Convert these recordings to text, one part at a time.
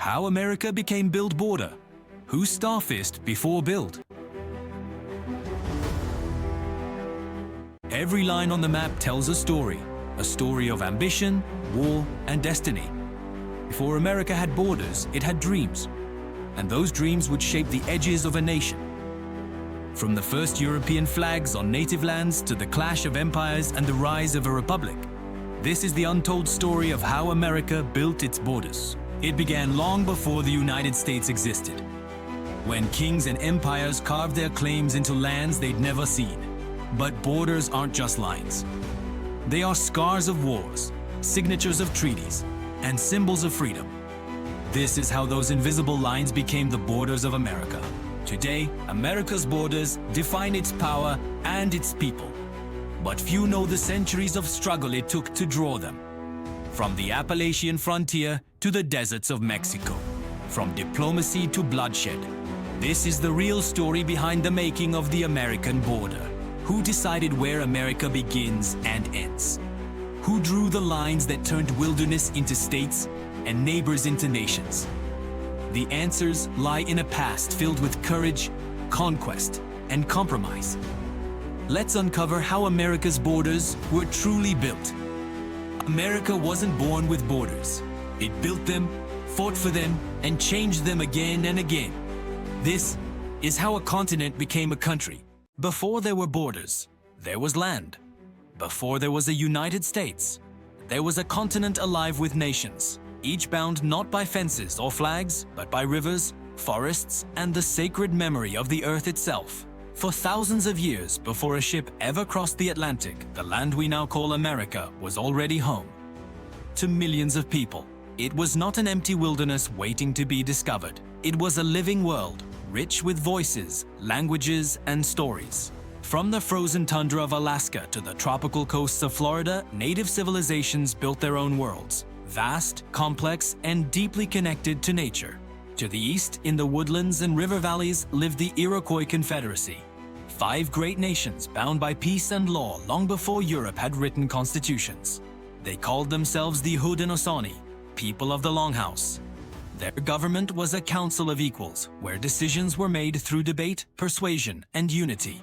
How America became build border. Who starfished before build? Every line on the map tells a story of ambition, war, and destiny. Before America had borders, it had dreams, and those dreams would shape the edges of a nation. From the first European flags on native lands to the clash of empires and the rise of a republic, this is the untold story of how America built its borders. It began long before the United States existed, when kings and empires carved their claims into lands they'd never seen. But borders aren't just lines. They are scars of wars, signatures of treaties, and symbols of freedom. This is how those invisible lines became the borders of America. Today, America's borders define its power and its people. But few know the centuries of struggle it took to draw them. From the Appalachian frontier to the deserts of Mexico. From diplomacy to bloodshed. This is the real story behind the making of the American border. Who decided where America begins and ends? Who drew the lines that turned wilderness into states and neighbors into nations? The answers lie in a past filled with courage, conquest, and compromise. Let's uncover how America's borders were truly built. America wasn't born with borders. It built them, fought for them, and changed them again and again. This is how a continent became a country. Before there were borders, there was land. Before there was a United States, there was a continent alive with nations, each bound not by fences or flags, but by rivers, forests, and the sacred memory of the earth itself. For thousands of years before a ship ever crossed the Atlantic, the land we now call America was already home. To millions of people, it was not an empty wilderness waiting to be discovered. It was a living world, rich with voices, languages, and stories. From the frozen tundra of Alaska to the tropical coasts of Florida, native civilizations built their own worlds, vast, complex, and deeply connected to nature. To the east, in the woodlands and river valleys, lived the Iroquois Confederacy. 5 great nations bound by peace and law long before Europe had written constitutions. They called themselves the Haudenosaunee, people of the Longhouse. Their government was a council of equals, where decisions were made through debate, persuasion, and unity.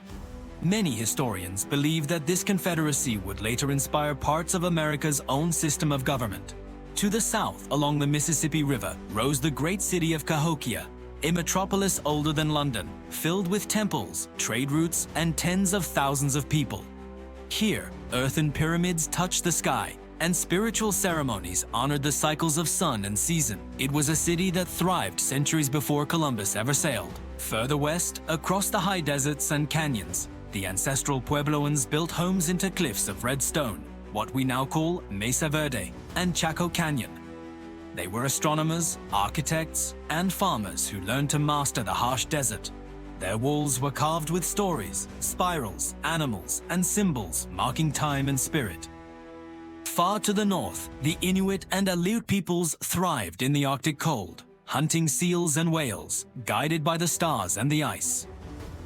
Many historians believe that this confederacy would later inspire parts of America's own system of government. To the south, along the Mississippi River, rose the great city of Cahokia, a metropolis older than London, filled with temples, trade routes, and tens of thousands of people. Here, earthen pyramids touched the sky, and spiritual ceremonies honored the cycles of sun and season. It was a city that thrived centuries before Columbus ever sailed. Further west, across the high deserts and canyons, the ancestral Puebloans built homes into cliffs of red stone, what we now call Mesa Verde and Chaco Canyon. They were astronomers, architects, and farmers who learned to master the harsh desert. Their walls were carved with stories, spirals, animals, and symbols marking time and spirit. Far to the north, the Inuit and Aleut peoples thrived in the Arctic cold, hunting seals and whales, guided by the stars and the ice.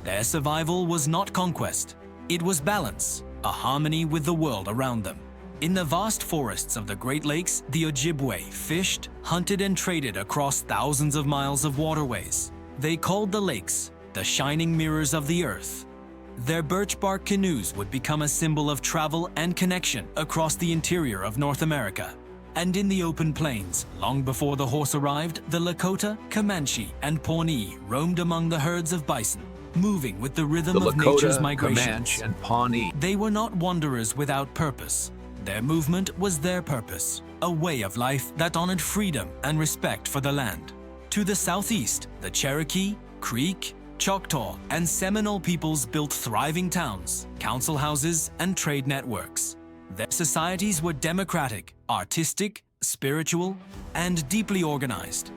Their survival was not conquest, it was balance, a harmony with the world around them. In the vast forests of the Great Lakes, the Ojibwe fished, hunted, and traded across thousands of miles of waterways. They called the lakes the shining mirrors of the earth. Their birch bark canoes would become a symbol of travel and connection across the interior of North America. And in the open plains, long before the horse arrived, the Lakota, Comanche, and Pawnee roamed among the herds of bison, moving with the rhythm of nature's migrations. Comanche, and Pawnee. They were not wanderers without purpose. Their movement was their purpose, a way of life that honored freedom and respect for the land. To the southeast, the Cherokee, Creek, Choctaw, and Seminole peoples built thriving towns, council houses, and trade networks. Their societies were democratic, artistic, spiritual, and deeply organized.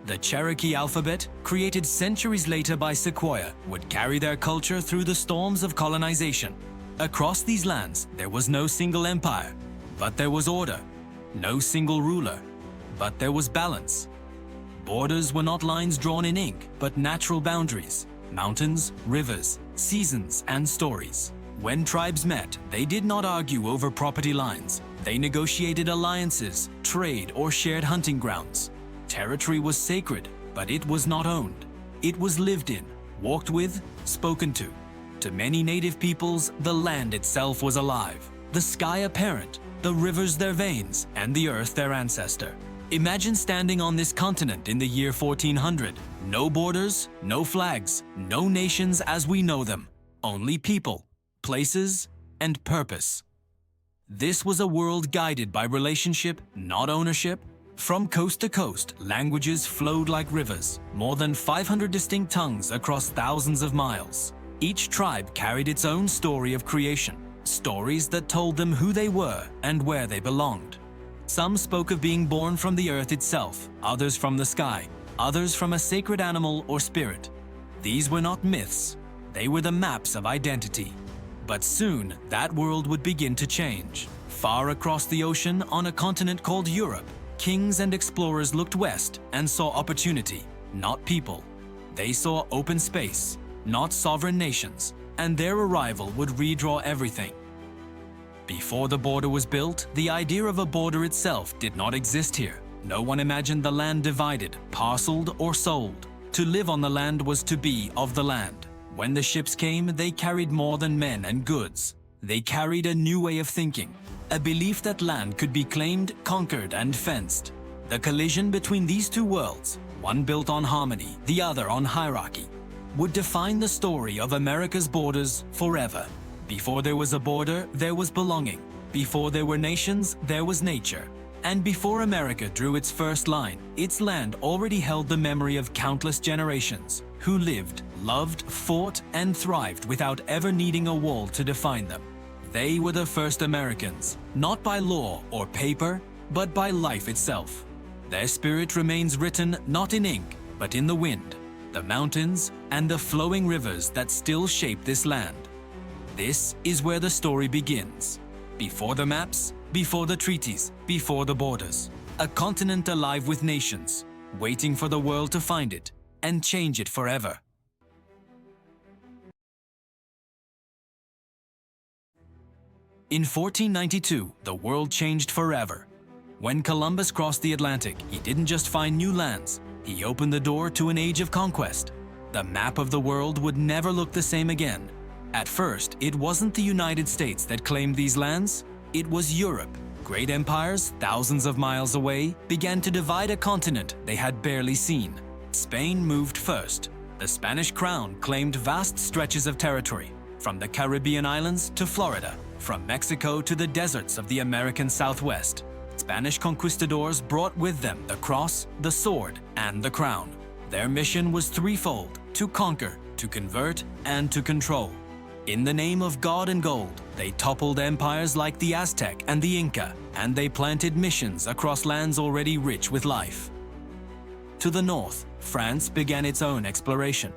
The Cherokee alphabet, created centuries later by Sequoyah, would carry their culture through the storms of colonization. Across these lands, there was no single empire, but there was order. No single ruler, but there was balance. Borders were not lines drawn in ink, but natural boundaries. Mountains, rivers, seasons, and stories. When tribes met, they did not argue over property lines. They negotiated alliances, trade, or shared hunting grounds. Territory was sacred, but it was not owned. It was lived in, walked with, spoken to. To many native peoples, the land itself was alive, the sky a parent, the rivers their veins, and the earth their ancestor. Imagine standing on this continent in the year 1400. No borders, no flags, no nations as we know them. Only people, places, and purpose. This was a world guided by relationship, not ownership. From coast to coast, languages flowed like rivers, more than 500 distinct tongues across thousands of miles. Each tribe carried its own story of creation, stories that told them who they were and where they belonged. Some spoke of being born from the earth itself, others from the sky, others from a sacred animal or spirit. These were not myths, they were the maps of identity. But soon, that world would begin to change. Far across the ocean, on a continent called Europe, kings and explorers looked west and saw opportunity, not people. They saw open space, not sovereign nations, and their arrival would redraw everything. Before the border was built, the idea of a border itself did not exist here. No one imagined the land divided, parceled, or sold. To live on the land was to be of the land. When the ships came, they carried more than men and goods. They carried a new way of thinking, a belief that land could be claimed, conquered, and fenced. The collision between these two worlds, one built on harmony, the other on hierarchy, would define the story of America's borders forever. Before there was a border, there was belonging. Before there were nations, there was nature. And before America drew its first line, its land already held the memory of countless generations who lived, loved, fought, and thrived without ever needing a wall to define them. They were the first Americans, not by law or paper, but by life itself. Their spirit remains written not in ink, but in the wind, the mountains, and the flowing rivers that still shape this land. This is where the story begins. Before the maps, before the treaties, before the borders. A continent alive with nations, waiting for the world to find it and change it forever. In 1492, the world changed forever. When Columbus crossed the Atlantic, he didn't just find new lands, he opened the door to an age of conquest. The map of the world would never look the same again. At first, it wasn't the United States that claimed these lands, it was Europe. Great empires, thousands of miles away, began to divide a continent they had barely seen. Spain moved first. The Spanish crown claimed vast stretches of territory, from the Caribbean islands to Florida, from Mexico to the deserts of the American Southwest. Spanish conquistadors brought with them the cross, the sword, and the crown. Their mission was threefold: to conquer, to convert, and to control. In the name of God and gold, they toppled empires like the Aztec and the Inca, and they planted missions across lands already rich with life. To the north, France began its own exploration.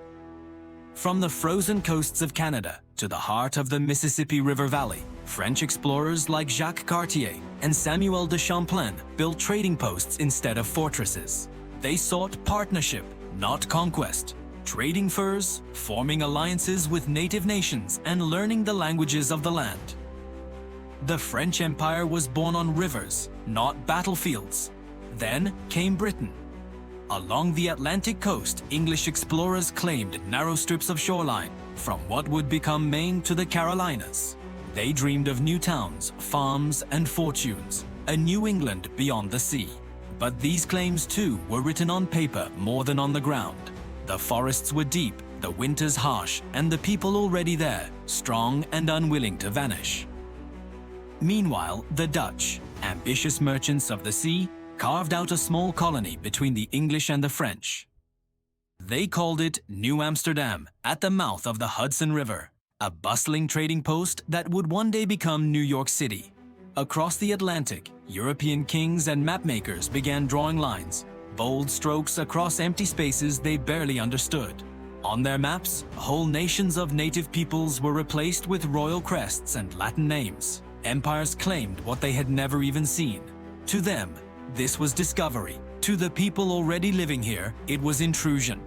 From the frozen coasts of Canada to the heart of the Mississippi River Valley, French explorers like Jacques Cartier and Samuel de Champlain built trading posts instead of fortresses. They sought partnership, not conquest. Trading furs, forming alliances with native nations, and learning the languages of the land. The French Empire was born on rivers, not battlefields. Then came Britain. Along the Atlantic coast, English explorers claimed narrow strips of shoreline, from what would become Maine to the Carolinas. They dreamed of new towns, farms, and fortunes, a New England beyond the sea. But these claims too were written on paper more than on the ground. The forests were deep, the winters harsh, and the people already there, strong and unwilling to vanish. Meanwhile, the Dutch, ambitious merchants of the sea, carved out a small colony between the English and the French. They called it New Amsterdam, at the mouth of the Hudson River, a bustling trading post that would one day become New York City. Across the Atlantic, European kings and mapmakers began drawing lines, bold strokes across empty spaces they barely understood. On their maps, whole nations of native peoples were replaced with royal crests and Latin names. Empires claimed what they had never even seen. To them, this was discovery. To the people already living here, it was intrusion.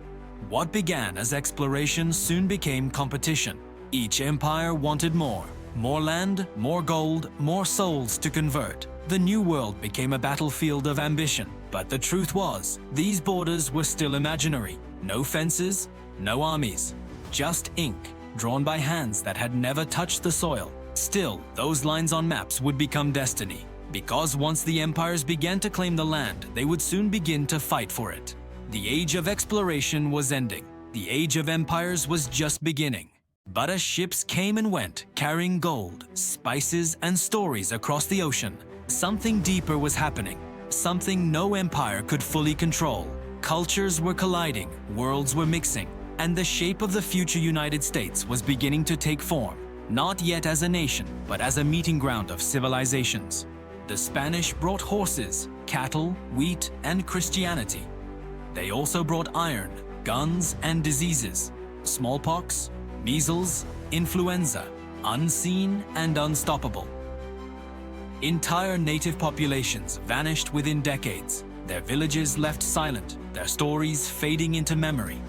What began as exploration soon became competition. Each empire wanted more. More land, more gold, more souls to convert. The New World became a battlefield of ambition, But the truth was, these borders were still imaginary. No fences, no armies, just ink, drawn by hands that had never touched the soil. Still, those lines on maps would become destiny, because once the empires began to claim the land, they would soon begin to fight for it. The age of exploration was ending. The age of empires was just beginning. But as ships came and went, carrying gold, spices, and stories across the ocean, something deeper was happening. Something no empire could fully control. Cultures were colliding, worlds were mixing, and the shape of the future United States was beginning to take form, not yet as a nation, but as a meeting ground of civilizations. The Spanish brought horses, cattle, wheat, and Christianity. They also brought iron, guns, and diseases, smallpox, measles, influenza, unseen and unstoppable. Entire native populations vanished within decades, their villages left silent, their stories fading into memory.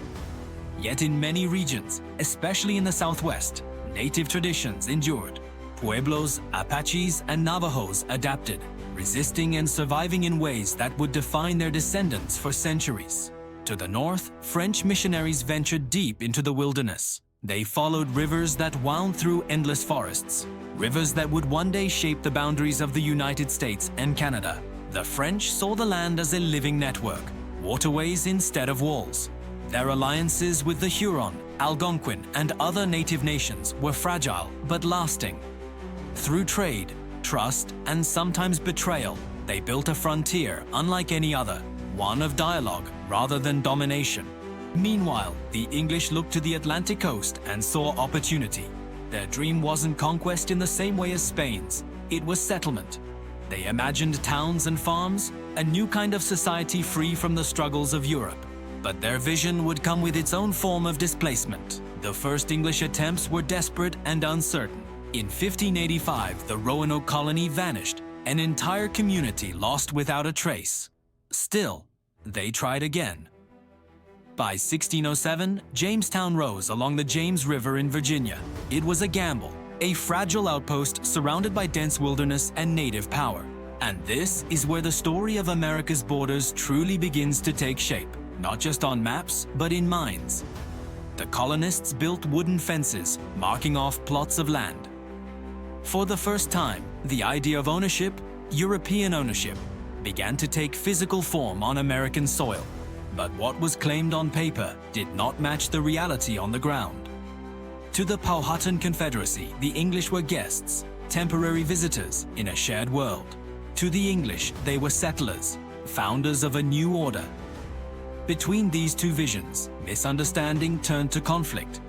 Yet in many regions, especially in the Southwest, native traditions endured. Pueblos, Apaches, and Navajos adapted, resisting and surviving in ways that would define their descendants for centuries. To the north, French missionaries ventured deep into the wilderness. They followed rivers that wound through endless forests, rivers that would one day shape the boundaries of the United States and Canada. The French saw the land as a living network, waterways instead of walls. Their alliances with the Huron, Algonquin, and other native nations were fragile but lasting. Through trade, trust, and sometimes betrayal, they built a frontier unlike any other, one of dialogue rather than domination. Meanwhile, the English looked to the Atlantic coast and saw opportunity. Their dream wasn't conquest in the same way as Spain's, it was settlement. They imagined towns and farms, a new kind of society free from the struggles of Europe. But their vision would come with its own form of displacement. The first English attempts were desperate and uncertain. In 1585, the Roanoke colony vanished, an entire community lost without a trace. Still, they tried again. By 1607, Jamestown rose along the James River in Virginia. It was a gamble, a fragile outpost surrounded by dense wilderness and native power. And this is where the story of America's borders truly begins to take shape, not just on maps, but in minds. The colonists built wooden fences, marking off plots of land. For the first time, the idea of ownership, European ownership, began to take physical form on American soil. But what was claimed on paper did not match the reality on the ground. To the Powhatan Confederacy, the English were guests, temporary visitors in a shared world. To the English, they were settlers, founders of a new order. Between these two visions, misunderstanding turned to conflict.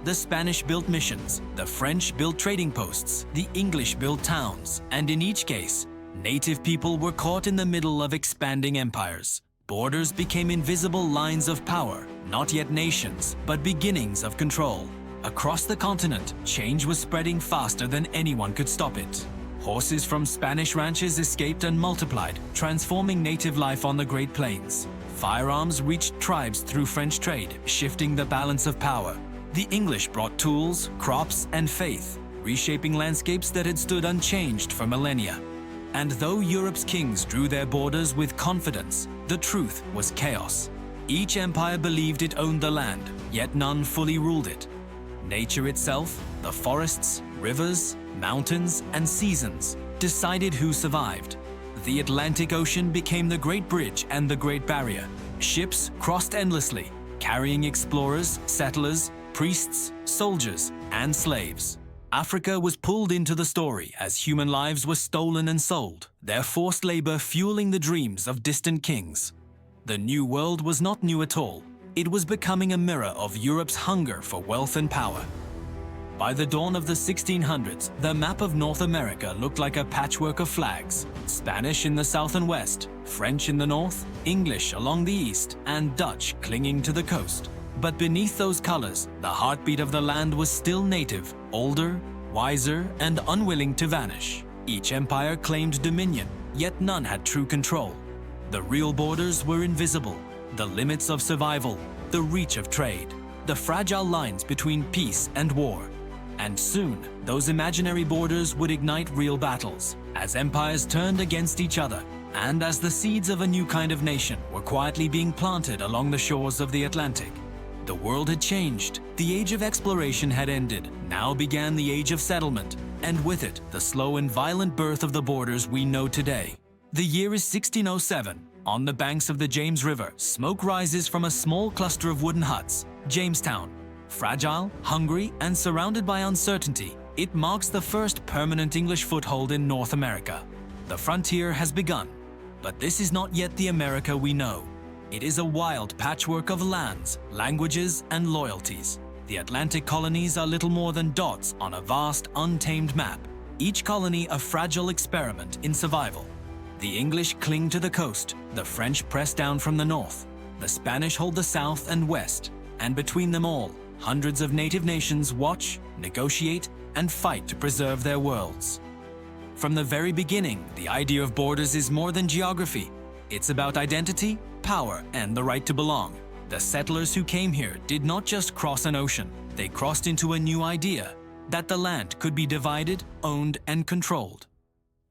The Spanish built missions, the French built trading posts, the English built towns, and in each case, native people were caught in the middle of expanding empires. Borders became invisible lines of power, not yet nations, but beginnings of control. Across the continent, change was spreading faster than anyone could stop it. Horses from Spanish ranches escaped and multiplied, transforming native life on the Great Plains. Firearms reached tribes through French trade, shifting the balance of power. The English brought tools, crops, and faith, reshaping landscapes that had stood unchanged for millennia. And though Europe's kings drew their borders with confidence, the truth was chaos. Each empire believed it owned the land, yet none fully ruled it. Nature itself, the forests, rivers, mountains, and seasons decided who survived. The Atlantic Ocean became the Great Bridge and the Great Barrier. Ships crossed endlessly, carrying explorers, settlers, priests, soldiers, and slaves. Africa was pulled into the story as human lives were stolen and sold, their forced labor fueling the dreams of distant kings. The New World was not new at all. It was becoming a mirror of Europe's hunger for wealth and power. By the dawn of the 1600s, the map of North America looked like a patchwork of flags. Spanish in the south and west, French in the north, English along the east, and Dutch clinging to the coast. But beneath those colors, the heartbeat of the land was still native, older, wiser, and unwilling to vanish. Each empire claimed dominion, yet none had true control. The real borders were invisible, the limits of survival, the reach of trade, the fragile lines between peace and war. And soon, those imaginary borders would ignite real battles, as empires turned against each other. And as the seeds of a new kind of nation were quietly being planted along the shores of the Atlantic, the world had changed. The age of exploration had ended. Now began the age of settlement, and with it, the slow and violent birth of the borders we know today. The year is 1607. On the banks of the James River, smoke rises from a small cluster of wooden huts, Jamestown. Fragile, hungry, and surrounded by uncertainty, it marks the first permanent English foothold in North America. The frontier has begun, but this is not yet the America we know. It is a wild patchwork of lands, languages, and loyalties. The Atlantic colonies are little more than dots on a vast, untamed map, each colony a fragile experiment in survival. The English cling to the coast, the French press down from the north, the Spanish hold the south and west, and between them all, hundreds of native nations watch, negotiate, and fight to preserve their worlds. From the very beginning, the idea of borders is more than geography. It's about identity, power, and the right to belong. The settlers who came here did not just cross an ocean, they crossed into a new idea, that the land could be divided, owned, and controlled.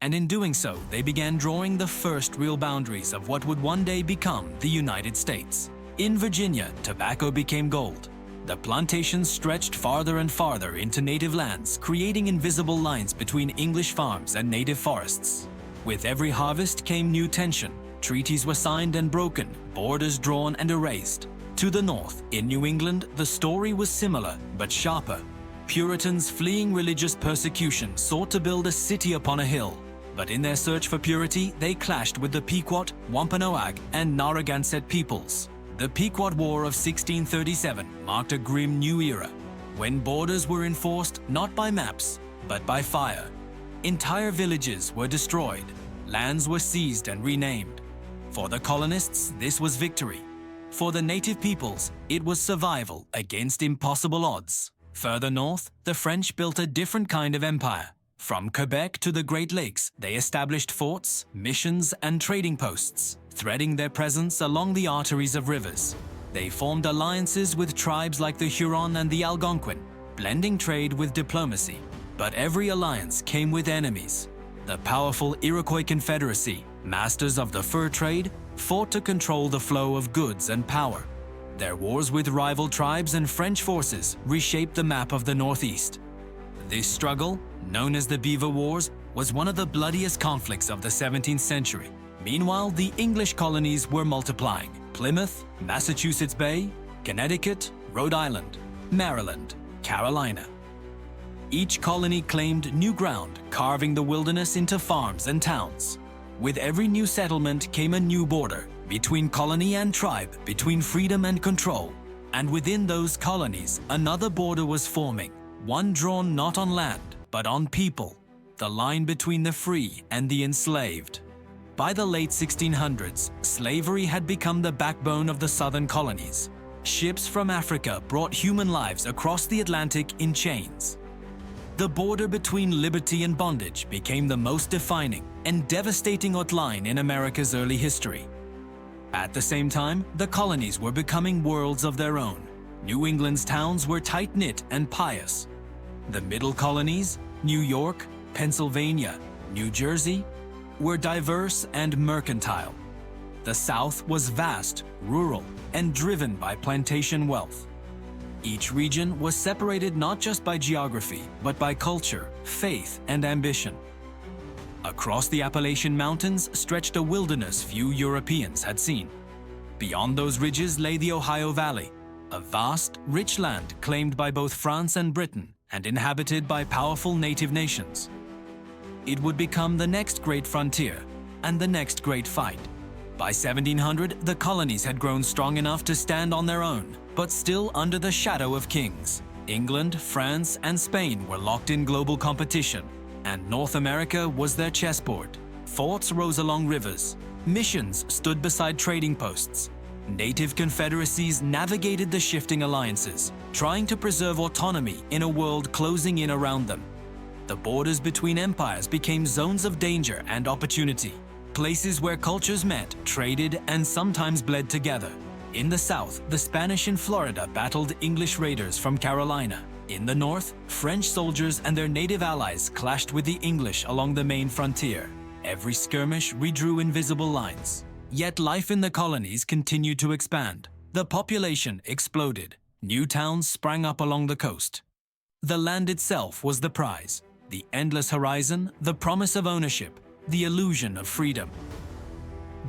And in doing so, they began drawing the first real boundaries of what would one day become the United States. In Virginia, tobacco became gold. The plantations stretched farther and farther into native lands, creating invisible lines between English farms and native forests. With every harvest came new tension. Treaties were signed and broken, borders drawn and erased. To the north, in New England, the story was similar, but sharper. Puritans fleeing religious persecution sought to build a city upon a hill. But in their search for purity, they clashed with the Pequot, Wampanoag, and Narragansett peoples. The Pequot War of 1637 marked a grim new era, when borders were enforced not by maps, but by fire. Entire villages were destroyed, lands were seized and renamed. For the colonists, this was victory. For the native peoples, it was survival against impossible odds. Further north, the French built a different kind of empire. From Quebec to the Great Lakes, they established forts, missions, and trading posts, threading their presence along the arteries of rivers. They formed alliances with tribes like the Huron and the Algonquin, blending trade with diplomacy. But every alliance came with enemies. The powerful Iroquois Confederacy, masters of the fur trade, fought to control the flow of goods and power. Their wars with rival tribes and French forces reshaped the map of the Northeast. This struggle, known as the Beaver Wars, was one of the bloodiest conflicts of the 17th century. Meanwhile, the English colonies were multiplying. Plymouth, Massachusetts Bay, Connecticut, Rhode Island, Maryland, Carolina. Each colony claimed new ground, carving the wilderness into farms and towns. With every new settlement came a new border, between colony and tribe, between freedom and control. And within those colonies, another border was forming, one drawn not on land, but on people, the line between the free and the enslaved. By the late 1600s, slavery had become the backbone of the southern colonies. Ships from Africa brought human lives across the Atlantic in chains. The border between liberty and bondage became the most defining and devastating outline in America's early history. At the same time, the colonies were becoming worlds of their own. New England's towns were tight-knit and pious. The middle colonies, New York, Pennsylvania, New Jersey, were diverse and mercantile. The South was vast, rural, and driven by plantation wealth. Each region was separated not just by geography, but by culture, faith, and ambition. Across the Appalachian Mountains stretched a wilderness few Europeans had seen. Beyond those ridges lay the Ohio Valley, a vast, rich land claimed by both France and Britain and inhabited by powerful native nations. It would become the next great frontier and the next great fight. By 1700, the colonies had grown strong enough to stand on their own, but still under the shadow of kings. England, France, and Spain were locked in global competition, and North America was their chessboard. Forts rose along rivers. Missions stood beside trading posts. Native confederacies navigated the shifting alliances, trying to preserve autonomy in a world closing in around them. The borders between empires became zones of danger and opportunity, places where cultures met, traded, and sometimes bled together. In the south, the Spanish in Florida battled English raiders from Carolina. In the north, French soldiers and their native allies clashed with the English along the main frontier. Every skirmish redrew invisible lines. Yet life in the colonies continued to expand. The population exploded. New towns sprang up along the coast. The land itself was the prize. The endless horizon, the promise of ownership, the illusion of freedom.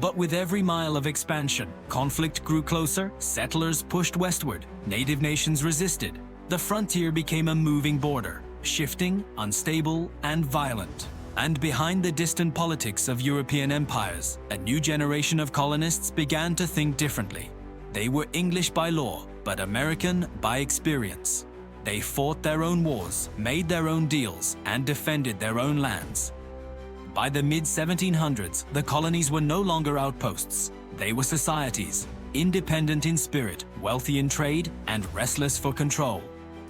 But with every mile of expansion, conflict grew closer, settlers pushed westward, native nations resisted. The frontier became a moving border, shifting, unstable, and violent. And behind the distant politics of European empires, a new generation of colonists began to think differently. They were English by law, but American by experience. They fought their own wars, made their own deals, and defended their own lands. By the mid-1700s, the colonies were no longer outposts. They were societies, independent in spirit, wealthy in trade, and restless for control.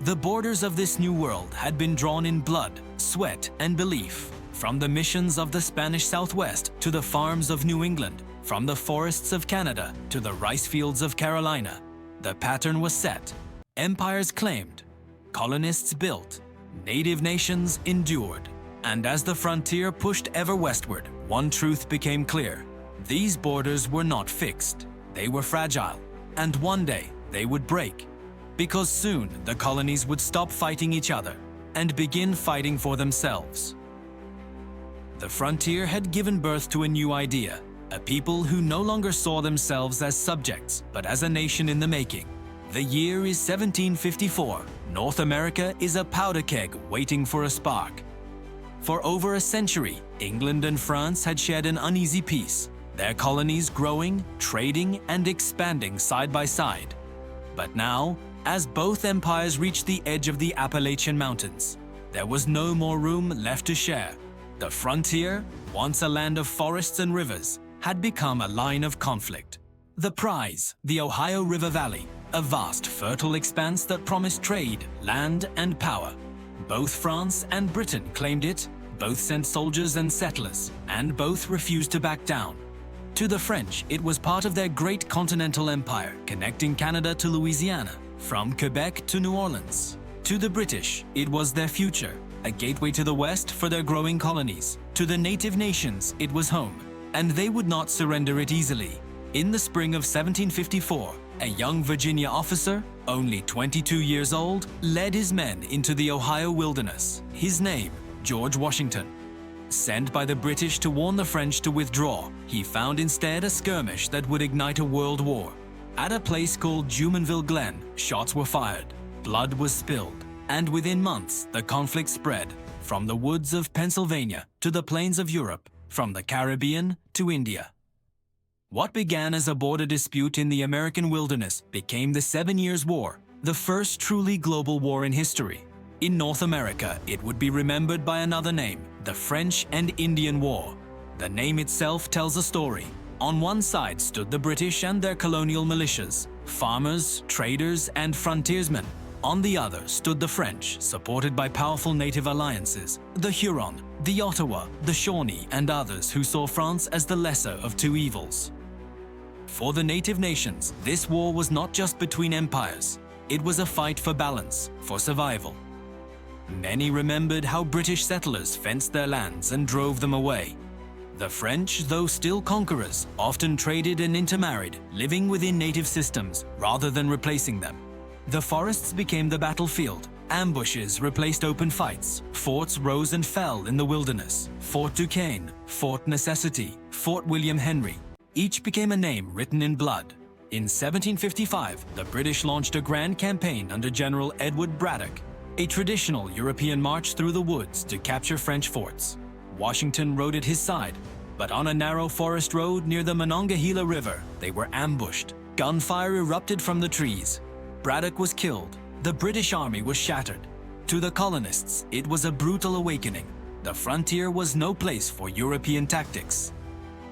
The borders of this new world had been drawn in blood, sweat, and belief. From the missions of the Spanish Southwest to the farms of New England, from the forests of Canada to the rice fields of Carolina, the pattern was set. Empires claimed, colonists built, native nations endured. And as the frontier pushed ever westward, one truth became clear. These borders were not fixed. They were fragile. And one day, they would break. Because soon, the colonies would stop fighting each other and begin fighting for themselves. The frontier had given birth to a new idea, a people who no longer saw themselves as subjects, but as a nation in the making. The year is 1754. North America is a powder keg waiting for a spark. For over a century, England and France had shared an uneasy peace, their colonies growing, trading, and expanding side by side. But now, as both empires reached the edge of the Appalachian Mountains, there was no more room left to share. The frontier, once a land of forests and rivers, had become a line of conflict. The prize, the Ohio River Valley, a vast, fertile expanse that promised trade, land, and power. Both France and Britain claimed it, both sent soldiers and settlers, and both refused to back down. To the French, it was part of their great continental empire, connecting Canada to Louisiana, from Quebec to New Orleans. To the British, it was their future, a gateway to the West for their growing colonies. To the native nations, it was home, and they would not surrender it easily. In the spring of 1754, a young Virginia officer, only 22 years old, led his men into the Ohio wilderness. His name, George Washington. Sent by the British to warn the French to withdraw, he found instead a skirmish that would ignite a world war. At a place called Jumonville Glen, shots were fired, blood was spilled, and within months the conflict spread, from the woods of Pennsylvania to the plains of Europe, from the Caribbean to India. What began as a border dispute in the American wilderness became the 7 Years' War, the first truly global war in history. In North America, it would be remembered by another name, the French and Indian War. The name itself tells a story. On one side stood the British and their colonial militias, farmers, traders, and frontiersmen. On the other stood the French, supported by powerful native alliances, the Huron, the Ottawa, the Shawnee, and others who saw France as the lesser of two evils. For the native nations, this war was not just between empires. It was a fight for balance, for survival. Many remembered how British settlers fenced their lands and drove them away. The French, though still conquerors, often traded and intermarried, living within native systems rather than replacing them. The forests became the battlefield. Ambushes replaced open fights. Forts rose and fell in the wilderness. Fort Duquesne, Fort Necessity, Fort William Henry. Each became a name written in blood. In 1755, the British launched a grand campaign under General Edward Braddock, a traditional European march through the woods to capture French forts. Washington rode at his side, but on a narrow forest road near the Monongahela River, they were ambushed. Gunfire erupted from the trees. Braddock was killed. The British army was shattered. To the colonists, it was a brutal awakening. The frontier was no place for European tactics.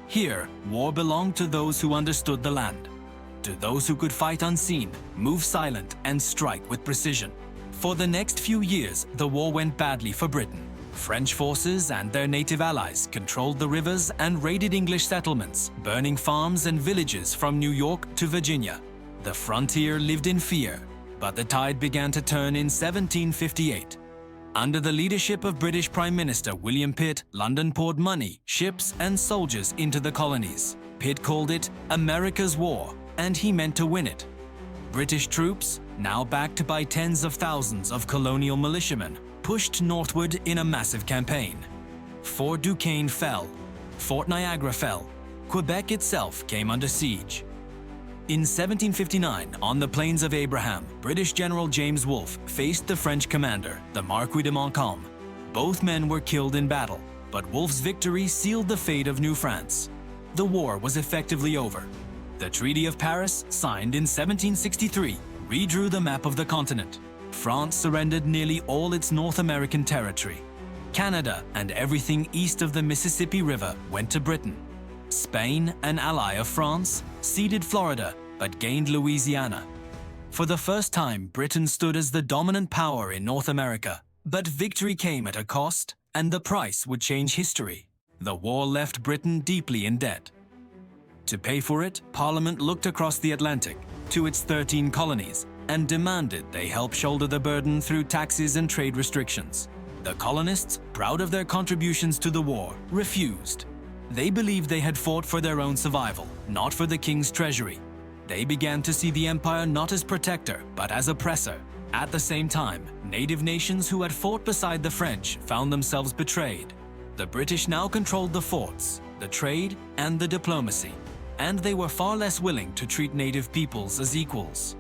Here, war belonged to those who understood the land, to those who could fight unseen, move silent, and strike with precision. For the next few years, the war went badly for Britain. French forces and their native allies controlled the rivers and raided English settlements, burning farms and villages from New York to Virginia. The frontier lived in fear, but the tide began to turn in 1758. Under the leadership of British Prime Minister William Pitt, London poured money, ships, and soldiers into the colonies. Pitt called it America's War, and he meant to win it. British troops, now backed by tens of thousands of colonial militiamen, pushed northward in a massive campaign. Fort Duquesne fell, Fort Niagara fell, Quebec itself came under siege. In 1759, on the Plains of Abraham, British General James Wolfe faced the French commander, the Marquis de Montcalm. Both men were killed in battle, but Wolfe's victory sealed the fate of New France. The war was effectively over. The Treaty of Paris, signed in 1763, redrew the map of the continent. France surrendered nearly all its North American territory. Canada and everything east of the Mississippi River went to Britain. Spain, an ally of France, ceded Florida but gained Louisiana. For the first time, Britain stood as the dominant power in North America. But victory came at a cost, and the price would change history. The war left Britain deeply in debt. To pay for it, Parliament looked across the Atlantic to its 13 colonies and demanded they help shoulder the burden through taxes and trade restrictions. The colonists, proud of their contributions to the war, refused. They believed they had fought for their own survival, not for the king's treasury. They began to see the empire not as protector, but as oppressor. At the same time, native nations who had fought beside the French found themselves betrayed. The British now controlled the forts, the trade, and the diplomacy, and they were far less willing to treat native peoples as equals.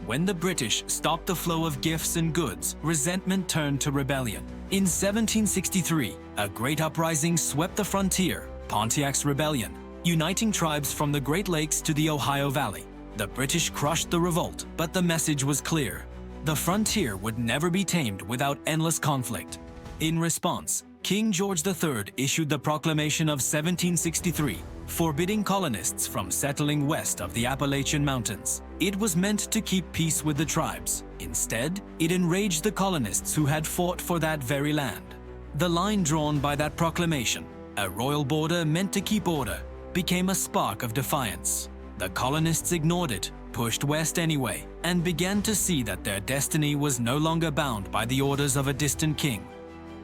When the British stopped the flow of gifts and goods, resentment turned to rebellion. In 1763, a great uprising swept the frontier, Pontiac's Rebellion, uniting tribes from the Great Lakes to the Ohio Valley. The British crushed the revolt, but the message was clear. The frontier would never be tamed without endless conflict. In response, King George III issued the Proclamation of 1763, forbidding colonists from settling west of the Appalachian Mountains. It was meant to keep peace with the tribes. Instead, it enraged the colonists who had fought for that very land. The line drawn by that proclamation, a royal border meant to keep order, became a spark of defiance. The colonists ignored it, pushed west anyway, and began to see that their destiny was no longer bound by the orders of a distant king.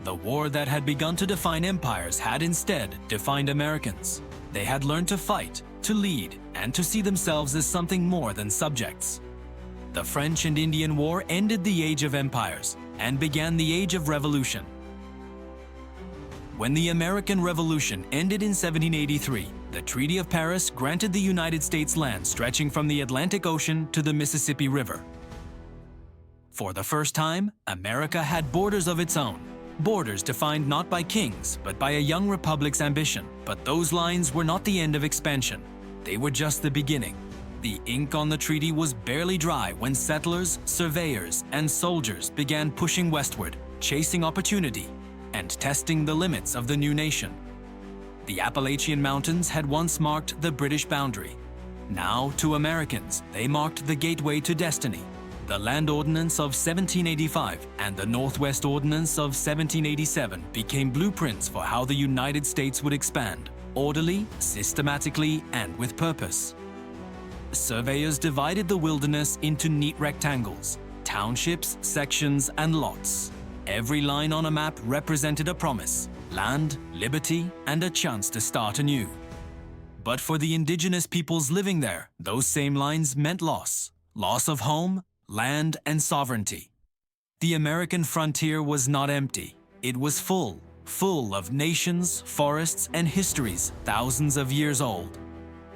The war that had begun to define empires had instead defined Americans. They had learned to fight, to lead, and to see themselves as something more than subjects. The French and Indian War ended the age of empires and began the age of revolution. When the American Revolution ended in 1783, the Treaty of Paris granted the United States land stretching from the Atlantic Ocean to the Mississippi River. For the first time, America had borders of its own. Borders defined not by kings, but by a young republic's ambition. But those lines were not the end of expansion. They were just the beginning. The ink on the treaty was barely dry when settlers, surveyors, and soldiers began pushing westward, chasing opportunity, and testing the limits of the new nation. The Appalachian Mountains had once marked the British boundary. Now, to Americans, they marked the gateway to destiny. The Land Ordinance of 1785 and the Northwest Ordinance of 1787 became blueprints for how the United States would expand, orderly, systematically, and with purpose. Surveyors divided the wilderness into neat rectangles, townships, sections, and lots. Every line on a map represented a promise, land, liberty, and a chance to start anew. But for the indigenous peoples living there, those same lines meant loss. Loss of home, land, and sovereignty. The American frontier was not empty. It was full of nations, forests, and histories thousands of years old.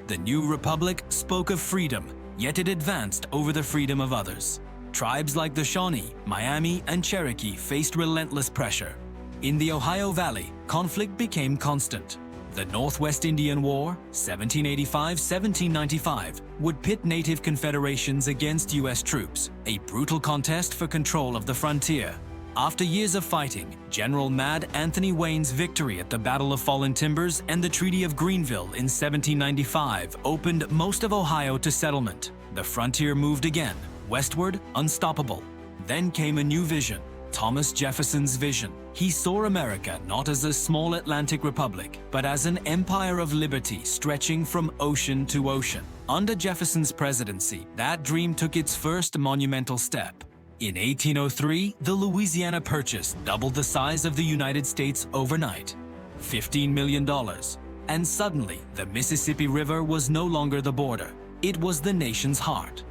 The new republic spoke of freedom, yet it advanced over the freedom of others. Tribes like the Shawnee, Miami, and Cherokee faced relentless pressure. In the Ohio Valley, conflict became constant. The Northwest Indian War, 1785-1795, would pit native confederations against U.S. troops, a brutal contest for control of the frontier. After years of fighting, General Mad Anthony Wayne's victory at the Battle of Fallen Timbers and the Treaty of Greenville in 1795 opened most of Ohio to settlement. The frontier moved again, westward, unstoppable. Then came a new vision, Thomas Jefferson's vision. He saw America not as a small Atlantic republic, but as an empire of liberty stretching from ocean to ocean. Under Jefferson's presidency, that dream took its first monumental step. In 1803, the Louisiana Purchase doubled the size of the United States overnight, $15 million. And suddenly, the Mississippi River was no longer the border. It was the nation's heart.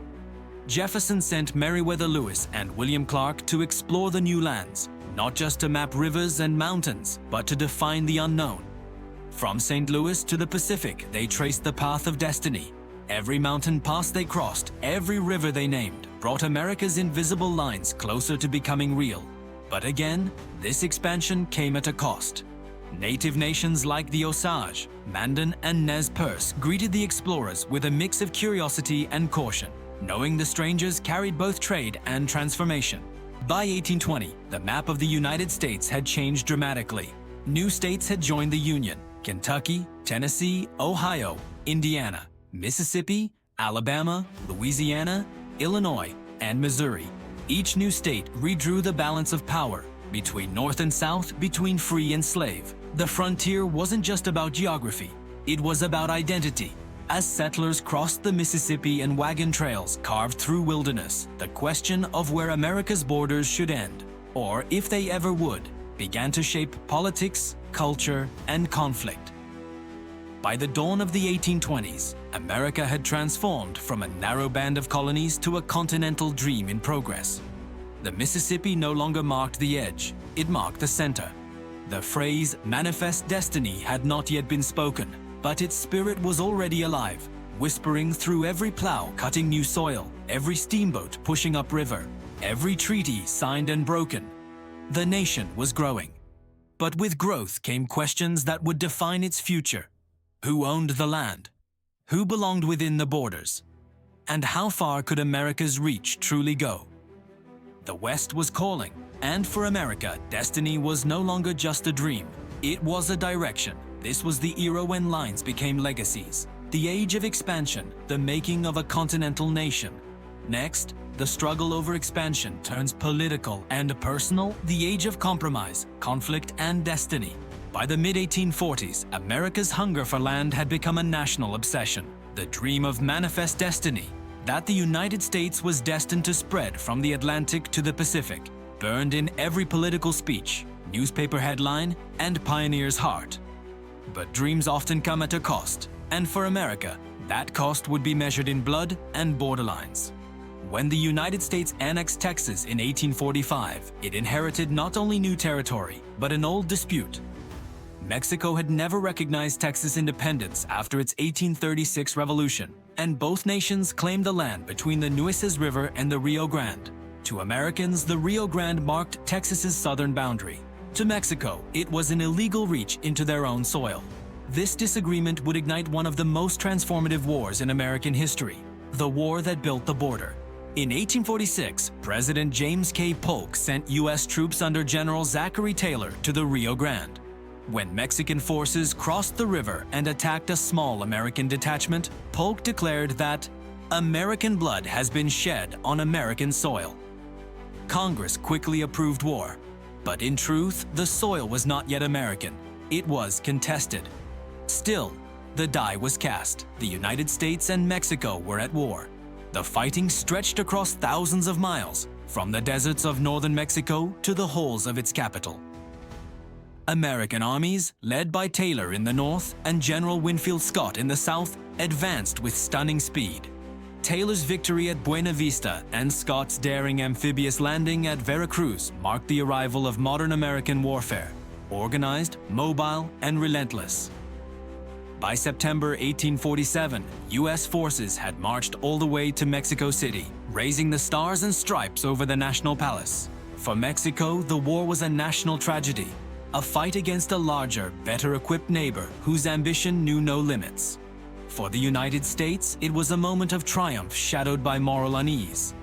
Jefferson sent Meriwether Lewis and William Clark to explore the new lands, not just to map rivers and mountains, but to define the unknown. From St. Louis to the Pacific, they traced the path of destiny. Every mountain pass they crossed, every river they named, brought America's invisible lines closer to becoming real. But again, this expansion came at a cost. Native nations like the Osage, Mandan, and Nez Perce greeted the explorers with a mix of curiosity and caution, knowing the strangers carried both trade and transformation. By 1820, the map of the United States had changed dramatically. New states had joined the Union: Kentucky, Tennessee, Ohio, Indiana, Mississippi, Alabama, Louisiana, Illinois, and Missouri. Each new state redrew the balance of power between North and South, between free and slave. The frontier wasn't just about geography, it was about identity. As settlers crossed the Mississippi and wagon trails carved through wilderness, the question of where America's borders should end, or if they ever would, began to shape politics, culture, and conflict. By the dawn of the 1820s, America had transformed from a narrow band of colonies to a continental dream in progress. The Mississippi no longer marked the edge, it marked the center. The phrase "manifest destiny" had not yet been spoken, but its spirit was already alive, whispering through every plow cutting new soil, every steamboat pushing upriver, every treaty signed and broken. The nation was growing. But with growth came questions that would define its future. Who owned the land? Who belonged within the borders? And how far could America's reach truly go? The West was calling, and for America, destiny was no longer just a dream. It was a direction. This was the era when lines became legacies. The age of expansion, the making of a continental nation. Next, the struggle over expansion turns political and personal, the age of compromise, conflict, and destiny. By the mid-1840s, America's hunger for land had become a national obsession. The dream of manifest destiny, that the United States was destined to spread from the Atlantic to the Pacific, burned in every political speech, newspaper headline, and pioneer's heart. But dreams often come at a cost, and for America, that cost would be measured in blood and borderlines. When the United States annexed Texas in 1845, it inherited not only new territory, but an old dispute. Mexico had never recognized Texas independence after its 1836 revolution, and both nations claimed the land between the Nueces River and the Rio Grande. To Americans, the Rio Grande marked Texas's southern boundary. To Mexico, it was an illegal reach into their own soil. This disagreement would ignite one of the most transformative wars in American history, the war that built the border. In 1846, President James K. Polk sent U.S. troops under General Zachary Taylor to the Rio Grande. When Mexican forces crossed the river and attacked a small American detachment, Polk declared that American blood has been shed on American soil. Congress quickly approved war, but in truth, the soil was not yet American. It was contested. Still, the die was cast. The United States and Mexico were at war. The fighting stretched across thousands of miles, from the deserts of northern Mexico to the halls of its capital. American armies, led by Taylor in the north and General Winfield Scott in the south, advanced with stunning speed. Taylor's victory at Buena Vista and Scott's daring amphibious landing at Veracruz marked the arrival of modern American warfare, organized, mobile, and relentless. By September 1847, U.S. forces had marched all the way to Mexico City, raising the stars and stripes over the National Palace. For Mexico, the war was a national tragedy, a fight against a larger, better-equipped neighbor whose ambition knew no limits. For the United States, it was a moment of triumph shadowed by moral unease.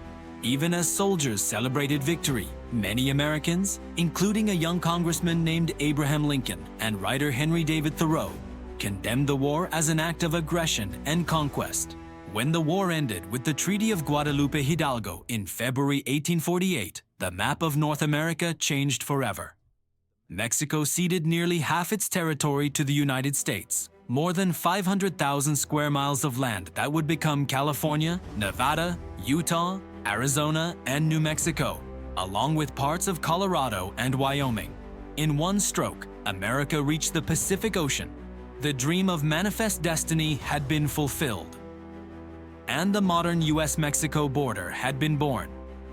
Even as soldiers celebrated victory, many Americans, including a young congressman named Abraham Lincoln and writer Henry David Thoreau, condemned the war as an act of aggression and conquest. When the war ended with the Treaty of Guadalupe Hidalgo in February 1848, the map of North America changed forever. Mexico ceded nearly half its territory to the United States, more than 500,000 square miles of land that would become California, Nevada, Utah, Arizona, and New Mexico, along with parts of Colorado and Wyoming. In one stroke, America reached the Pacific Ocean. The dream of manifest destiny had been fulfilled. And the modern US-Mexico border had been born.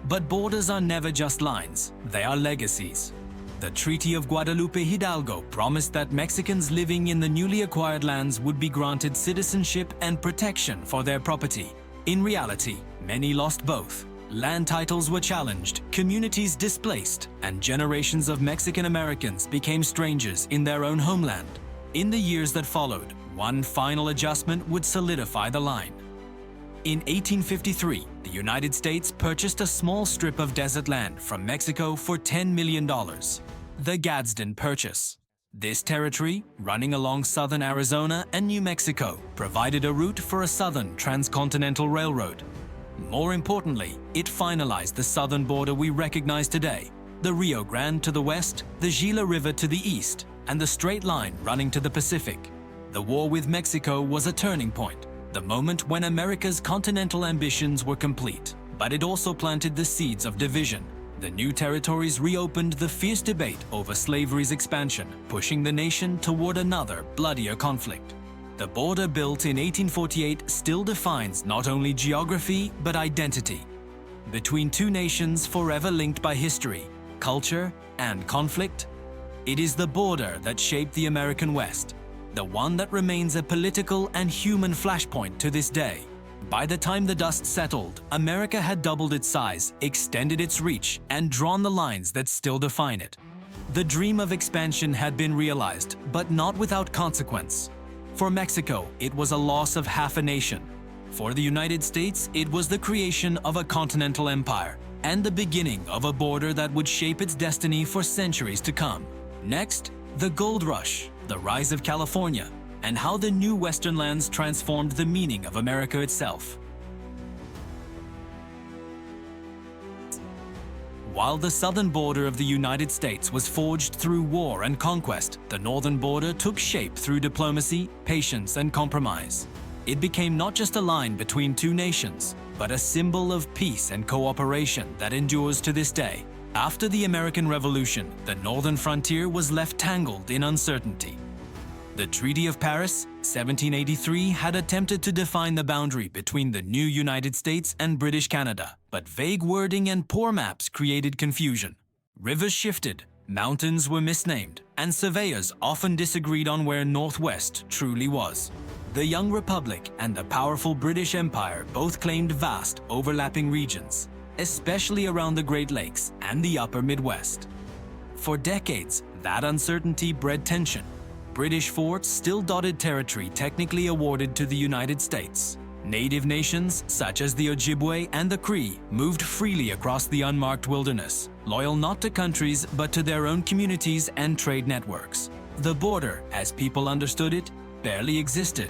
But borders are never just lines, they are legacies. The Treaty of Guadalupe Hidalgo promised that Mexicans living in the newly acquired lands would be granted citizenship and protection for their property. In reality, many lost both. Land titles were challenged, communities displaced, and generations of Mexican Americans became strangers in their own homeland. In the years that followed, one final adjustment would solidify the line. In 1853, the United States purchased a small strip of desert land from Mexico for $10 million, the Gadsden Purchase. This territory, running along southern Arizona and New Mexico, provided a route for a southern transcontinental railroad. More importantly, it finalized the southern border we recognize today, the Rio Grande to the west, the Gila River to the east, and the straight line running to the Pacific. The war with Mexico was a turning point, the moment when America's continental ambitions were complete. But it also planted the seeds of division. The new territories reopened the fierce debate over slavery's expansion, pushing the nation toward another, bloodier conflict. The border built in 1848 still defines not only geography but identity. Between two nations forever linked by history, culture, and conflict, it is the border that shaped the American West, the one that remains a political and human flashpoint to this day. By the time the dust settled, America had doubled its size, extended its reach, and drawn the lines that still define it. The dream of expansion had been realized, but not without consequence. For Mexico, it was a loss of half a nation. For the United States, it was the creation of a continental empire and the beginning of a border that would shape its destiny for centuries to come. Next, the gold rush, the rise of California, and how the new Western lands transformed the meaning of America itself. While the southern border of the United States was forged through war and conquest, the northern border took shape through diplomacy, patience, and compromise. It became not just a line between two nations, but a symbol of peace and cooperation that endures to this day. After the American Revolution, the northern frontier was left tangled in uncertainty. The Treaty of Paris, 1783, had attempted to define the boundary between the new United States and British Canada, but vague wording and poor maps created confusion. Rivers shifted, mountains were misnamed, and surveyors often disagreed on where Northwest truly was. The young Republic and the powerful British Empire both claimed vast, overlapping regions, especially around the Great Lakes and the upper Midwest. For decades, that uncertainty bred tension. British forts still dotted territory technically awarded to the United States. Native nations, such as the Ojibwe and the Cree, moved freely across the unmarked wilderness, loyal not to countries but to their own communities and trade networks. The border, as people understood it, barely existed.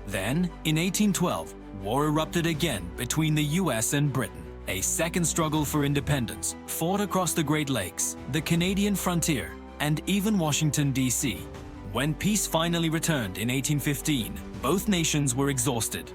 Then, in 1812, war erupted again between the US and Britain. A second struggle for independence fought across the Great Lakes, the Canadian frontier, and even Washington, D.C. When peace finally returned in 1815, both nations were exhausted.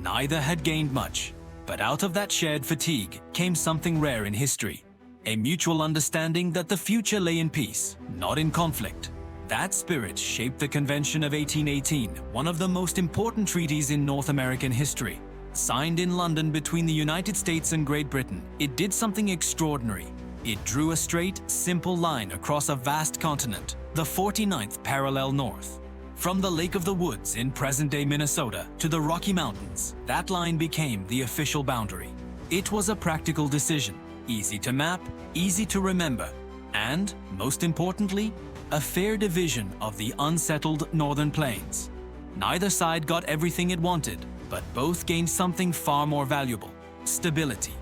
Neither had gained much, but out of that shared fatigue came something rare in history, a mutual understanding that the future lay in peace, not in conflict. That spirit shaped the Convention of 1818, one of the most important treaties in North American history. Signed in London between the United States and Great Britain, it did something extraordinary. It drew a straight, simple line across a vast continent, the 49th parallel north. From the Lake of the Woods in present-day Minnesota to the Rocky Mountains, that line became the official boundary. It was a practical decision, easy to map, easy to remember, and, most importantly, a fair division of the unsettled northern plains. Neither side got everything it wanted, but both gained something far more valuable: stability.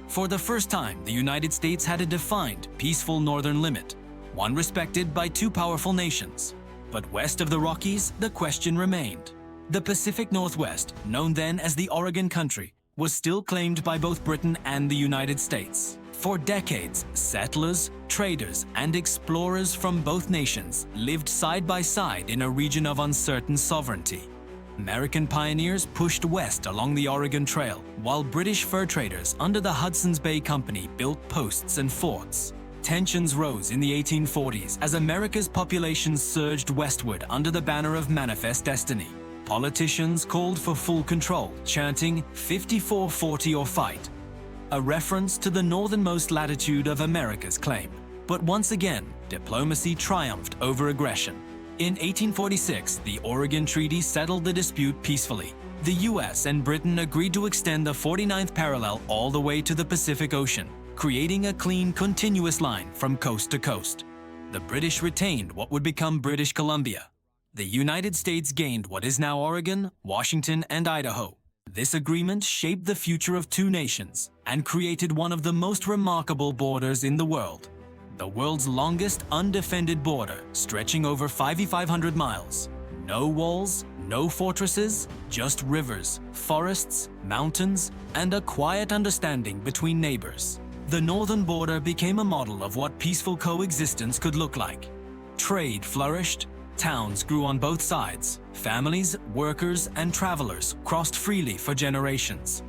For the first time, the United States had a defined, peaceful northern limit, one respected by two powerful nations. But west of the Rockies, the question remained. The Pacific Northwest, known then as the Oregon Country, was still claimed by both Britain and the United States. For decades, settlers, traders, and explorers from both nations lived side by side in a region of uncertain sovereignty. American pioneers pushed west along the Oregon Trail, while British fur traders under the Hudson's Bay Company built posts and forts. Tensions rose in the 1840s as America's population surged westward under the banner of Manifest Destiny. Politicians called for full control, chanting 54-40 or fight, a reference to the northernmost latitude of America's claim. But once again, diplomacy triumphed over aggression. In 1846, the Oregon Treaty settled the dispute peacefully. The US and Britain agreed to extend the 49th parallel all the way to the Pacific Ocean, creating a clean, continuous line from coast to coast. The British retained what would become British Columbia. The United States gained what is now Oregon, Washington, and Idaho. This agreement shaped the future of two nations and created one of the most remarkable borders in the world. The world's longest undefended border, stretching over 5,500 miles. No walls, no fortresses, just rivers, forests, mountains, and a quiet understanding between neighbors. The northern border became a model of what peaceful coexistence could look like. Trade flourished, towns grew on both sides, families, workers, and travelers crossed freely for generations.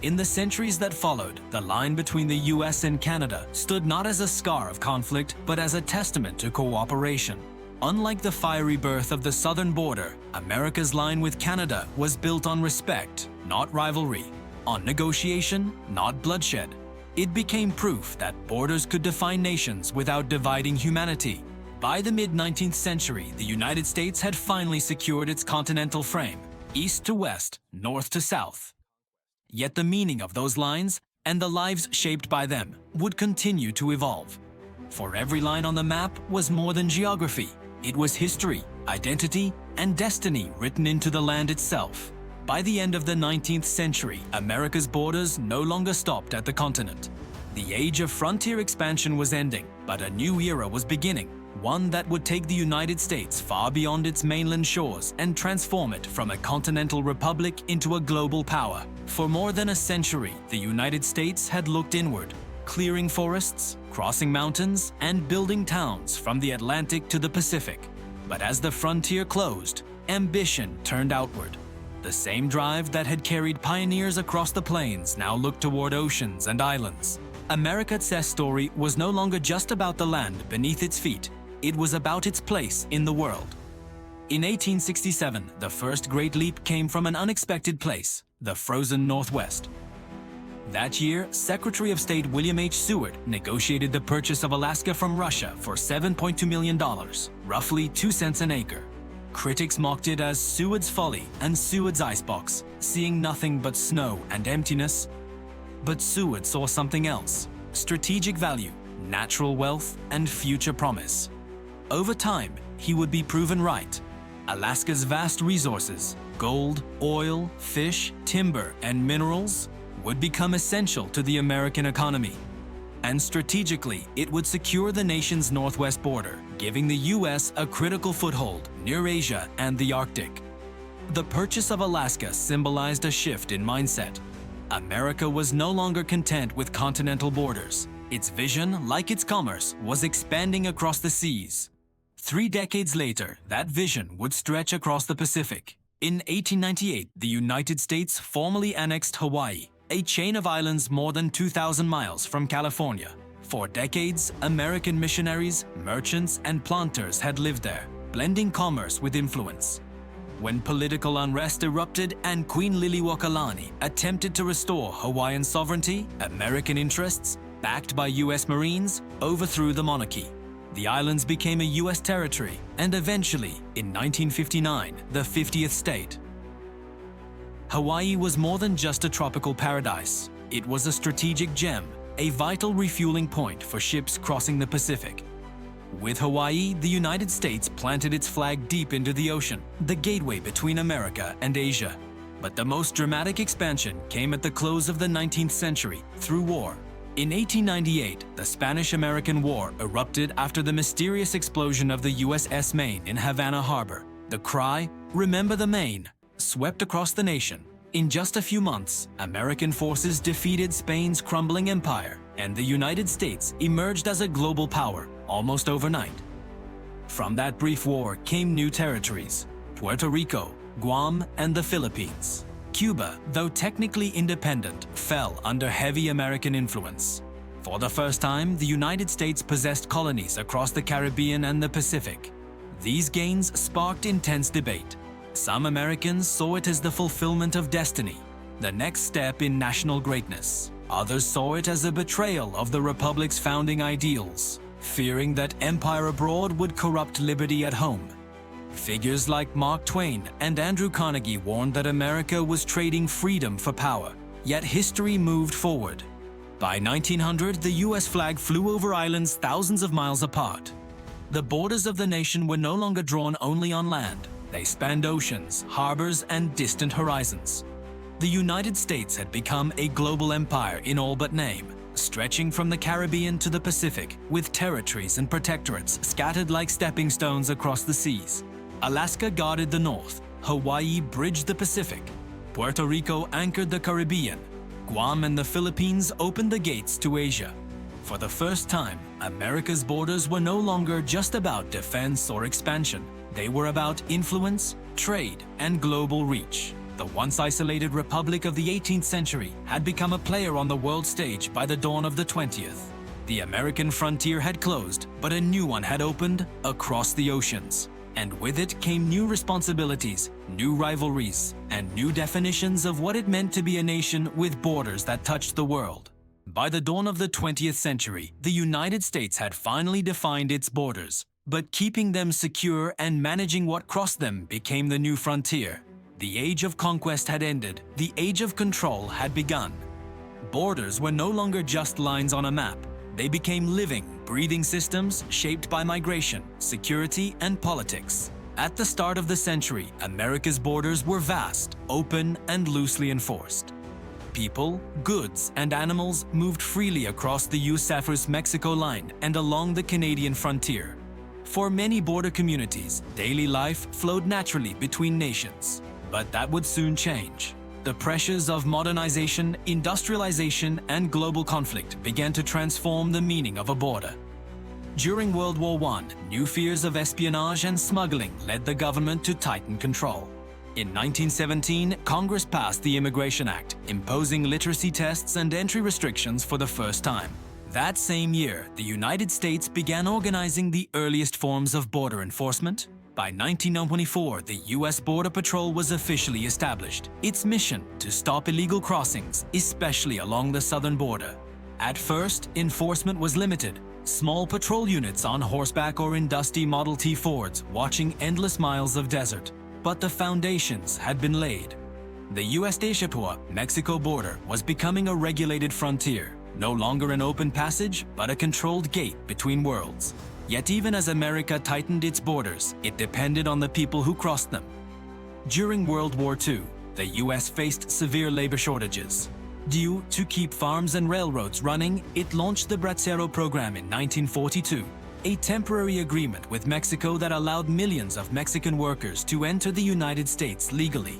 In the centuries that followed, the line between the US and Canada stood not as a scar of conflict, but as a testament to cooperation. Unlike the fiery birth of the southern border, America's line with Canada was built on respect, not rivalry, on negotiation, not bloodshed. It became proof that borders could define nations without dividing humanity. By the mid-19th century, the United States had finally secured its continental frame, east to west, north to south. Yet the meaning of those lines, and the lives shaped by them, would continue to evolve. For every line on the map was more than geography. It was history, identity, and destiny written into the land itself. By the end of the 19th century, America's borders no longer stopped at the continent. The age of frontier expansion was ending, but a new era was beginning. One that would take the United States far beyond its mainland shores and transform it from a continental republic into a global power. For more than a century, the United States had looked inward, clearing forests, crossing mountains, and building towns from the Atlantic to the Pacific. But as the frontier closed, ambition turned outward. The same drive that had carried pioneers across the plains now looked toward oceans and islands. America's story was no longer just about the land beneath its feet. It was about its place in the world. In 1867, the first great leap came from an unexpected place, the frozen Northwest. That year, Secretary of State William H. Seward negotiated the purchase of Alaska from Russia for $7.2 million, roughly 2 cents an acre. Critics mocked it as Seward's folly and Seward's icebox, seeing nothing but snow and emptiness. But Seward saw something else: strategic value, natural wealth, and future promise. Over time, he would be proven right. Alaska's vast resources, gold, oil, fish, timber, and minerals, would become essential to the American economy. And strategically, it would secure the nation's northwest border, giving the US a critical foothold near Asia and the Arctic. The purchase of Alaska symbolized a shift in mindset. America was no longer content with continental borders. Its vision, like its commerce, was expanding across the seas. 3 decades later, that vision would stretch across the Pacific. In 1898, the United States formally annexed Hawaii, a chain of islands more than 2,000 miles from California. For decades, American missionaries, merchants, and planters had lived there, blending commerce with influence. When political unrest erupted and Queen Liliuokalani attempted to restore Hawaiian sovereignty, American interests, backed by US Marines, overthrew the monarchy. The islands became a US territory and eventually, in 1959, the 50th state. Hawaii was more than just a tropical paradise. It was a strategic gem, a vital refueling point for ships crossing the Pacific. With Hawaii, the United States planted its flag deep into the ocean, the gateway between America and Asia. But the most dramatic expansion came at the close of the 19th century, through war. In 1898, the Spanish-American War erupted after the mysterious explosion of the USS Maine in Havana Harbor. The cry, "Remember the Maine," swept across the nation. In just a few months, American forces defeated Spain's crumbling empire, and the United States emerged as a global power almost overnight. From that brief war came new territories: Puerto Rico, Guam, and the Philippines. Cuba, though technically independent, fell under heavy American influence. For the first time, the United States possessed colonies across the Caribbean and the Pacific. These gains sparked intense debate. Some Americans saw it as the fulfillment of destiny, the next step in national greatness. Others saw it as a betrayal of the Republic's founding ideals, fearing that empire abroad would corrupt liberty at home. Figures like Mark Twain and Andrew Carnegie warned that America was trading freedom for power, yet history moved forward. By 1900, the US flag flew over islands thousands of miles apart. The borders of the nation were no longer drawn only on land. They spanned oceans, harbors, and distant horizons. The United States had become a global empire in all but name, stretching from the Caribbean to the Pacific, with territories and protectorates scattered like stepping stones across the seas. Alaska guarded the north, Hawaii bridged the Pacific, Puerto Rico anchored the Caribbean, Guam and the Philippines opened the gates to Asia. For the first time, America's borders were no longer just about defense or expansion. They were about influence, trade, and global reach. The once isolated republic of the 18th century had become a player on the world stage by the dawn of the 20th. The American frontier had closed, but a new one had opened across the oceans. And with it came new responsibilities, new rivalries, and new definitions of what it meant to be a nation with borders that touched the world. By the dawn of the 20th century, the United States had finally defined its borders, but keeping them secure and managing what crossed them became the new frontier. The age of conquest had ended, the age of control had begun. Borders were no longer just lines on a map. They became living, breathing systems shaped by migration, security, and politics. At the start of the century, America's borders were vast, open, and loosely enforced. People, goods, and animals moved freely across the US-Mexico line and along the Canadian frontier. For many border communities, daily life flowed naturally between nations. But that would soon change. The pressures of modernization, industrialization, and global conflict began to transform the meaning of a border. During World War I, new fears of espionage and smuggling led the government to tighten control. In 1917, Congress passed the Immigration Act, imposing literacy tests and entry restrictions for the first time. That same year, the United States began organizing the earliest forms of border enforcement. By 1924, the U.S. Border Patrol was officially established. Its mission to stop illegal crossings, especially along the southern border. At first, enforcement was limited. Small patrol units on horseback or in dusty Model T Fords watching endless miles of desert. But the foundations had been laid. The U.S.-Mexico border was becoming a regulated frontier, no longer an open passage, but a controlled gate between worlds. Yet even as America tightened its borders, it depended on the people who crossed them. During World War II, the U.S. faced severe labor shortages. Due to keep farms and railroads running, it launched the Bracero program in 1942, a temporary agreement with Mexico that allowed millions of Mexican workers to enter the United States legally.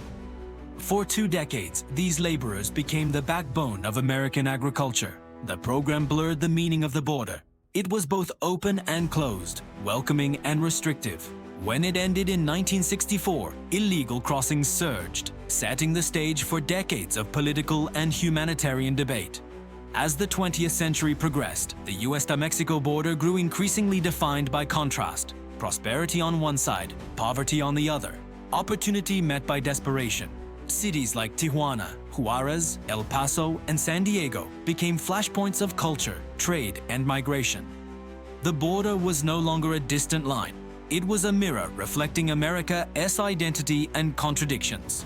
For 2 decades, these laborers became the backbone of American agriculture. The program blurred the meaning of the border. It was both open and closed, welcoming and restrictive. When it ended in 1964, illegal crossings surged, setting the stage for decades of political and humanitarian debate. As the 20th century progressed, the US-Mexico border grew increasingly defined by contrast. Prosperity on one side, poverty on the other. Opportunity met by desperation. Cities like Tijuana, Juarez, El Paso, and San Diego became flashpoints of culture, trade, and migration. The border was no longer a distant line. It was a mirror reflecting America's identity and contradictions.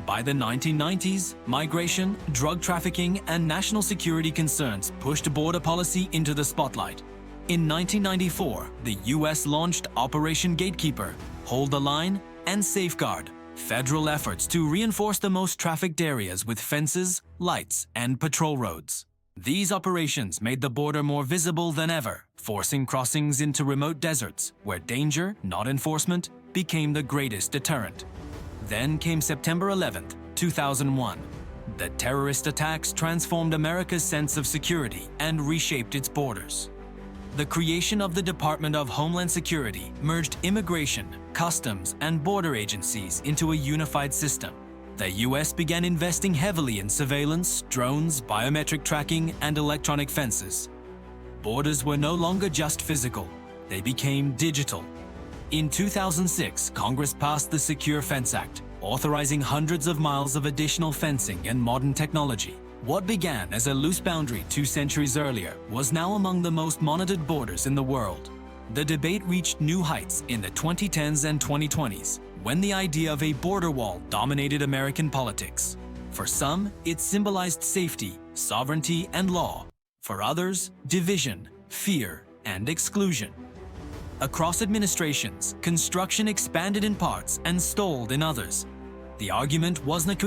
By the 1990s, migration, drug trafficking, and national security concerns pushed border policy into the spotlight. In 1994, the U.S. launched Operation Gatekeeper, Hold the Line, and Safeguard, federal efforts to reinforce the most trafficked areas with fences, lights, and patrol roads. These operations made the border more visible than ever, forcing crossings into remote deserts, where danger, not enforcement, became the greatest deterrent. Then came September 11, 2001. The terrorist attacks transformed America's sense of security and reshaped its borders. The creation of the Department of Homeland Security merged immigration, customs, and border agencies into a unified system. The US began investing heavily in surveillance, drones, biometric tracking, and electronic fences. Borders were no longer just physical, they became digital. In 2006, Congress passed the Secure Fence Act, authorizing hundreds of miles of additional fencing and modern technology. What began as a loose boundary 2 centuries earlier was now among the most monitored borders in the world. The debate reached new heights in the 2010s and 2020s, when the idea of a border wall dominated American politics. For some, it symbolized safety, sovereignty, and law. For others, division, fear, and exclusion. Across administrations, construction expanded in parts and stalled in others. The argument wasn't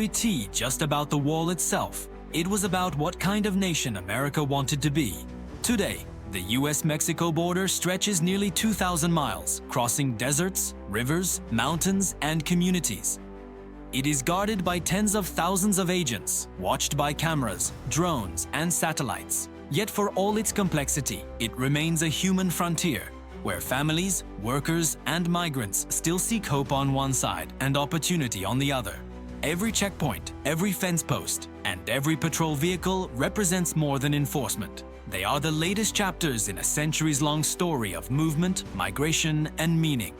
just about the wall itself. It was about what kind of nation America wanted to be. Today, the US-Mexico border stretches nearly 2,000 miles, crossing deserts, rivers, mountains, and communities. It is guarded by tens of thousands of agents, watched by cameras, drones, and satellites. Yet for all its complexity, it remains a human frontier, where families, workers, and migrants still seek hope on one side and opportunity on the other. Every checkpoint, every fence post, and every patrol vehicle represents more than enforcement. They are the latest chapters in a centuries-long story of movement, migration, and meaning.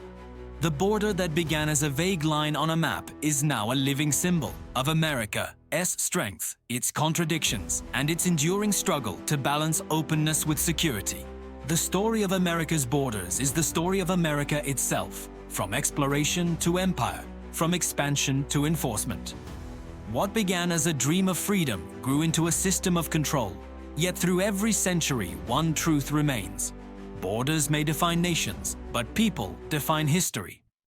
The border that began as a vague line on a map is now a living symbol of America's strength, its contradictions, and its enduring struggle to balance openness with security. The story of America's borders is the story of America itself, from exploration to empire, from expansion to enforcement. What began as a dream of freedom grew into a system of control. Yet through every century, one truth remains. Borders may define nations, but people define history.